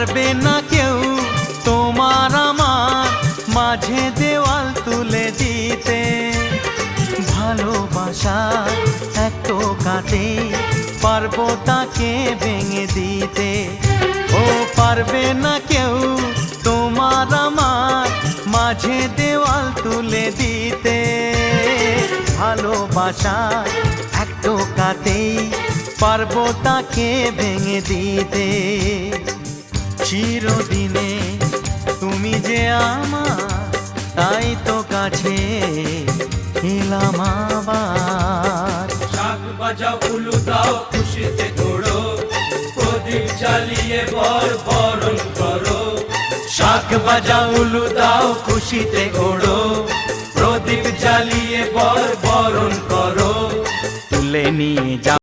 পারবে না কেউ তোমার আমার মাঝে দেওয়াল তুলে দিতে। ভালোবাসার এক টোকাতে পারবো তাকে ভেঙে দিতে। ও পারবে না কেউ তোমার আমার মাঝে দেওয়াল তুলে দিতে। ভালোবাসার এক টোকাতেই পারবো তাকে ভেঙে দিতে। চিরদিনে তুমি যে আমার, তাই তো কাছে এলাম আবার। শাক বাজাও উলু দাও খুশিতে ঘোড়ো, প্রদীপ জ্বালিয়ে বরণ করো। শাক বাজাও উলু দাও খুশিতে ওড়ো, প্রদীপ জ্বালিয়ে বরণ করো। তুলে নিয়ে যাও